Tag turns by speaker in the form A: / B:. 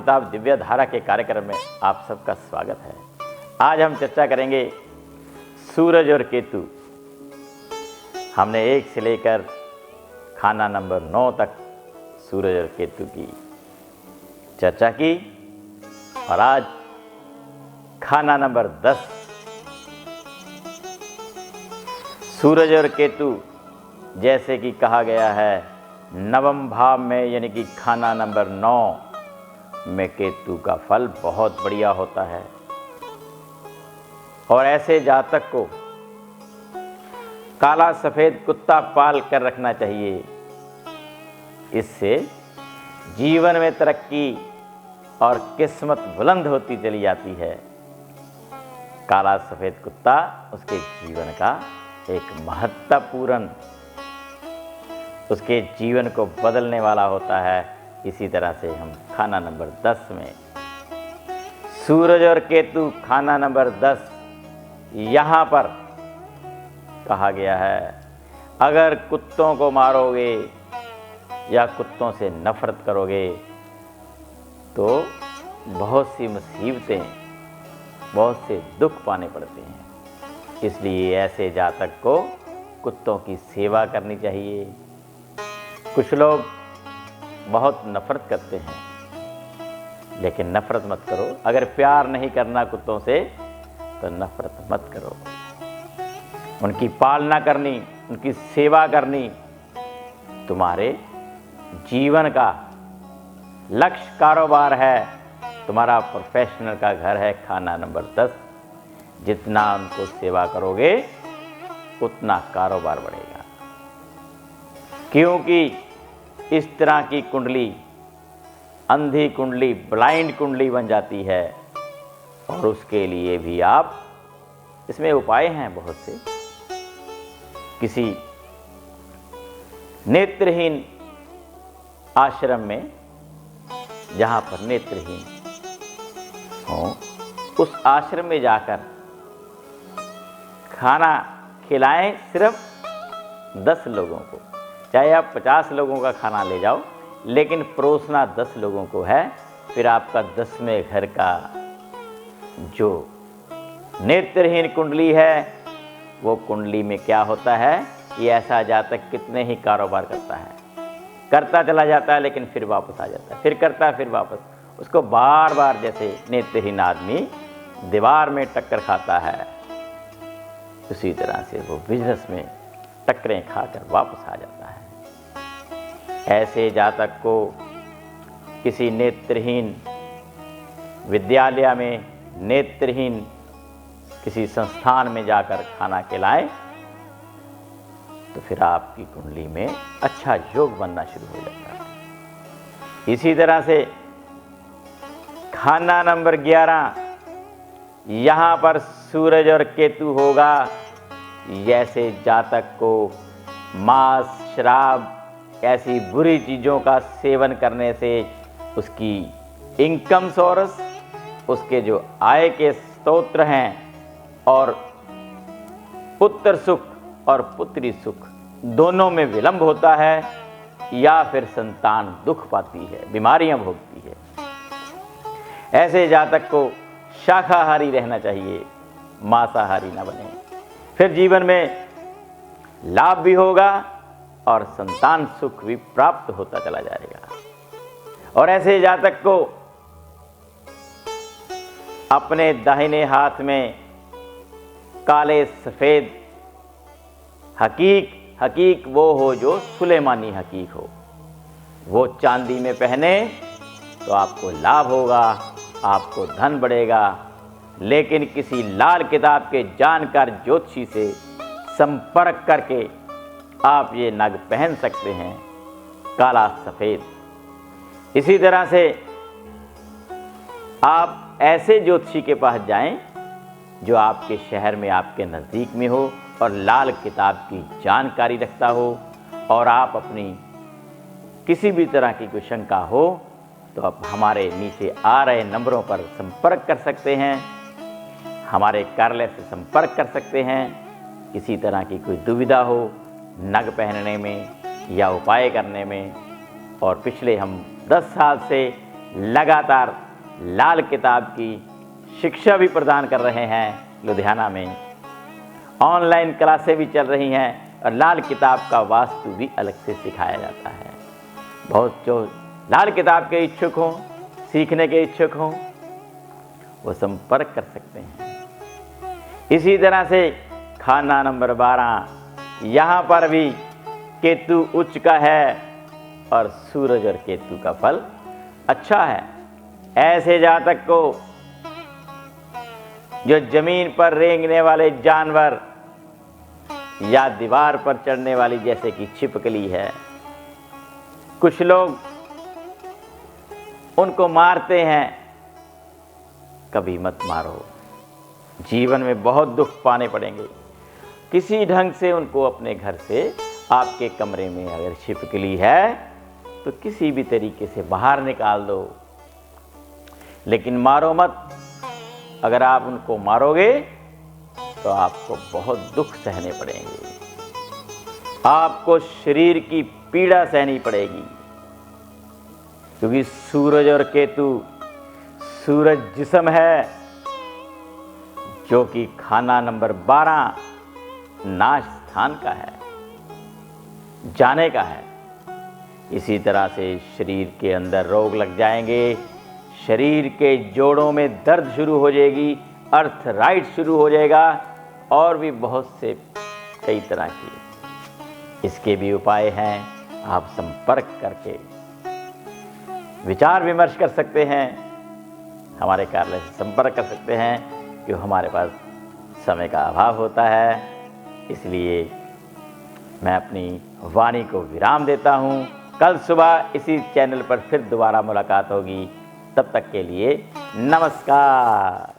A: किताब दिव्य धारा के कार्यक्रम में आप सबका स्वागत है। आज हम चर्चा करेंगे सूरज और केतु। हमने 1 से लेकर खाना नंबर 9 तक सूरज और केतु की चर्चा की और आज खाना नंबर 10 सूरज और केतु, जैसे कि कहा गया है नवम भाव में, यानी कि खाना नंबर 9 में केतु का फल बहुत बढ़िया होता है और ऐसे जातक को काला सफेद कुत्ता पाल कर रखना चाहिए। इससे जीवन में तरक्की और किस्मत बुलंद होती चली जाती है। काला सफेद कुत्ता उसके जीवन का एक महत्वपूर्ण, उसके जीवन को बदलने वाला होता है। इसी तरह से हम खाना नंबर 10 में सूरज और केतु, खाना नंबर 10, यहाँ पर कहा गया है अगर कुत्तों को मारोगे या कुत्तों से नफरत करोगे तो बहुत सी मुसीबतें, बहुत से दुख पाने पड़ते हैं। इसलिए ऐसे जातक को कुत्तों की सेवा करनी चाहिए। कुछ लोग बहुत नफरत करते हैं, लेकिन नफरत मत करो। अगर प्यार नहीं करना कुत्तों से तो नफरत मत करो। उनकी पालना करनी, उनकी सेवा करनी तुम्हारे जीवन का लक्ष्य कारोबार है, तुम्हारा प्रोफेशनल का घर है। खाना नंबर 10, जितना उनको सेवा करोगे उतना कारोबार बढ़ेगा, क्योंकि इस तरह की कुंडली अंधी कुंडली, ब्लाइंड कुंडली बन जाती है। और उसके लिए भी आप, इसमें उपाय हैं बहुत से। किसी नेत्रहीन आश्रम में, जहां पर नेत्रहीन हो, उस आश्रम में जाकर खाना खिलाएं सिर्फ 10 लोगों को। चाहे आप 50 लोगों का खाना ले जाओ, लेकिन परोसना 10 लोगों को है। फिर आपका 10वें घर का जो नेत्रहीन कुंडली है, वो कुंडली में क्या होता है, ये ऐसा जातक कितने ही कारोबार करता है, करता चला जाता है, लेकिन फिर वापस आ जाता है, फिर करता है, फिर वापस। उसको बार बार, जैसे नेत्रहीन आदमी दीवार में टक्कर खाता है, उसी तरह से वो बिजनेस में टक्करें खाकर वापस आ जाता है। ऐसे जातक को किसी नेत्रहीन विद्यालय में, नेत्रहीन किसी संस्थान में जाकर खाना खिलाएं तो फिर आपकी कुंडली में अच्छा योग बनना शुरू हो जाता है। इसी तरह से खाना नंबर 11, यहाँ पर सूरज और केतु होगा। जैसे जातक को मांस, शराब, ऐसी बुरी चीज़ों का सेवन करने से उसकी इनकम सोर्स, उसके जो आय के स्रोत हैं, और पुत्र सुख और पुत्री सुख दोनों में विलंब होता है, या फिर संतान दुख पाती है, बीमारियां भोगती है। ऐसे जातक को शाकाहारी रहना चाहिए, मांसाहारी ना बने। फिर जीवन में लाभ भी होगा और संतान सुख भी प्राप्त होता चला जाएगा। और ऐसे जातक को अपने दाहिने हाथ में काले सफेद हकीक वो हो जो सुलेमानी हकीक हो, वो चांदी में पहने तो आपको लाभ होगा, आपको धन बढ़ेगा। लेकिन किसी लाल किताब के जानकार ज्योतिषी से संपर्क करके आप ये नग पहन सकते हैं, काला सफेद। इसी तरह से आप ऐसे ज्योतिषी के पास जाएं जो आपके शहर में, आपके नज़दीक में हो और लाल किताब की जानकारी रखता हो, और आप अपनी किसी भी तरह की कोई शंका हो तो आप हमारे नीचे आ रहे नंबरों पर संपर्क कर सकते हैं, हमारे कार्यालय से संपर्क कर सकते हैं। किसी तरह की कोई दुविधा हो नग पहनने में या उपाय करने में, और पिछले हम 10 साल से लगातार लाल किताब की शिक्षा भी प्रदान कर रहे हैं। लुधियाना में ऑनलाइन क्लासें भी चल रही हैं और लाल किताब का वास्तु भी अलग से सिखाया जाता है। बहुत जो लाल किताब के इच्छुक हों, सीखने के इच्छुक हों, वो संपर्क कर सकते हैं। इसी तरह से खाना नंबर 12, यहाँ पर भी केतु उच्च का है और सूरज और केतु का फल अच्छा है। ऐसे जातक को जो जमीन पर रेंगने वाले जानवर या दीवार पर चढ़ने वाली जैसे कि छिपकली है, कुछ लोग उनको मारते हैं, कभी मत मारो, जीवन में बहुत दुख पाने पड़ेंगे। किसी ढंग से उनको अपने घर से, आपके कमरे में अगर छिपकली है तो किसी भी तरीके से बाहर निकाल दो, लेकिन मारो मत। अगर आप उनको मारोगे तो आपको बहुत दुख सहने पड़ेंगे, आपको शरीर की पीड़ा सहनी पड़ेगी, क्योंकि सूरज और केतु, सूरज जिस्म है जो कि खाना नंबर 12 नाश स्थान का है, जाने का है। इसी तरह से शरीर के अंदर रोग लग जाएंगे, शरीर के जोड़ों में दर्द शुरू हो जाएगी, अर्थराइट शुरू हो जाएगा और भी बहुत से कई तरह की इसके भी उपाय हैं। आप संपर्क करके विचार विमर्श कर सकते हैं, हमारे कार्यालय से संपर्क कर सकते हैं, क्योंकि हमारे पास समय का अभाव होता है। इसलिए मैं अपनी वाणी को विराम देता हूँ। कल सुबह इसी चैनल पर फिर दोबारा मुलाकात होगी। तब तक के लिए नमस्कार।